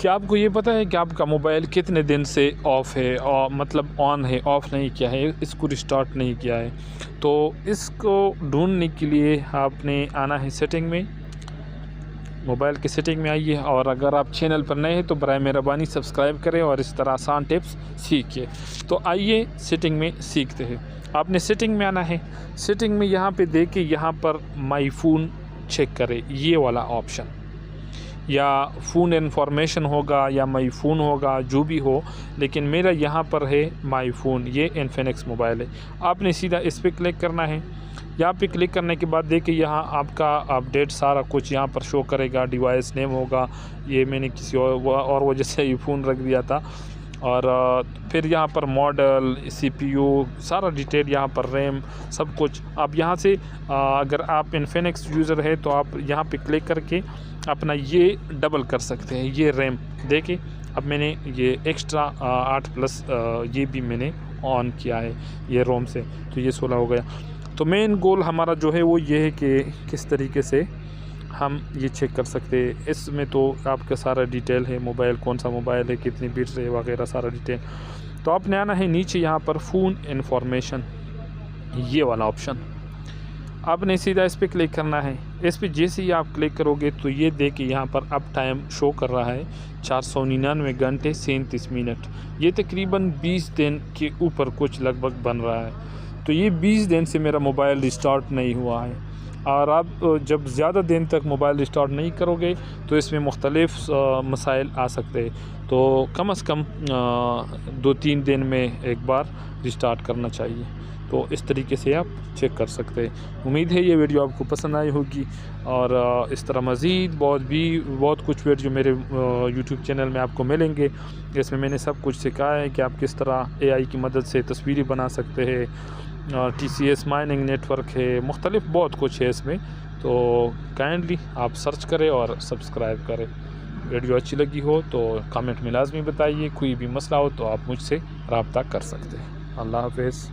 क्या आपको ये पता है कि आपका मोबाइल कितने दिन से ऑफ़ है और मतलब ऑन है, ऑफ़ नहीं किया है, इसको रिस्टार्ट नहीं किया है? तो इसको ढूँढने के लिए आपने आना है सेटिंग में, मोबाइल की सेटिंग में आइए और अगर आप चैनल पर नए हैं तो बराए मेहरबानी सब्सक्राइब करें और इस तरह आसान टिप्स सीखिए। तो आइए सेटिंग में सीखते हैं। आपने सेटिंग में आना है, सेटिंग में यहाँ पे देखिए, यहाँ पर माई फ़ोन चेक करें, ये वाला ऑप्शन, या फ़ोन इन्फॉर्मेशन होगा या माई फ़ोन होगा, जो भी हो, लेकिन मेरा यहाँ पर है माई फ़ोन, ये इन्फिनिक्स मोबाइल है। आपने सीधा इस पर क्लिक करना है। यहाँ पे क्लिक करने के बाद देखिए यहाँ आपका अपडेट सारा कुछ यहाँ पर शो करेगा, डिवाइस नेम होगा, ये मैंने किसी और वजह से ये फ़ोन रख दिया था, और फिर यहाँ पर मॉडल, सीपीयू, सारा डिटेल यहाँ पर, रैम, सब कुछ। आप यहाँ से अगर आप इन्फिनिक्स यूज़र है तो आप यहाँ पे क्लिक करके अपना ये डबल कर सकते हैं, ये रैम देखिए। अब मैंने ये एक्स्ट्रा 8+ ये भी मैंने ऑन किया है ये रोम से, तो ये 16 हो गया। तो मेन गोल हमारा जो है वो ये है कि किस तरीके से हम ये चेक कर सकते हैं। इसमें तो आपका सारा डिटेल है, मोबाइल कौन सा मोबाइल है, कितनी बिट्स है वगैरह, सारा डिटेल। तो आपने आना है नीचे यहाँ पर फ़ोन इन्फॉर्मेशन, ये वाला ऑप्शन, आपने सीधा इस पर क्लिक करना है। इस पर जैसे ही आप क्लिक करोगे तो ये देखिए यहाँ पर अब टाइम शो कर रहा है 499 घंटे 37 मिनट। ये तकरीबन 20 दिन के ऊपर कुछ लगभग बन रहा है। तो ये 20 दिन से मेरा मोबाइल रिस्टार्ट नहीं हुआ है, और आप जब ज़्यादा दिन तक मोबाइल रिस्टार्ट नहीं करोगे तो इसमें मुख्तलिफ़ मसाइल आ सकते हैं। तो कम से कम 2-3 दिन में एक बार रिस्टार्ट करना चाहिए। तो इस तरीके से आप चेक कर सकते हैं। उम्मीद है ये वीडियो आपको पसंद आई होगी, और इस तरह मज़ीद बहुत कुछ वीडियो मेरे यूट्यूब चैनल में आपको मिलेंगे। इसमें मैंने सब कुछ सिखाया है कि आप किस तरह AI की मदद से तस्वीरें बना सकते हैं, TCS माइनिंग नेटवर्क है, मुख्तलिफ बहुत कुछ है इसमें। तो काइंडली आप सर्च करें और सब्सक्राइब करें। वीडियो अच्छी लगी हो तो कमेंट में लाजमी बताइए। कोई भी मसला हो तो आप मुझसे रब्ता कर सकते हैं। अल्लाह हाफ़िज़।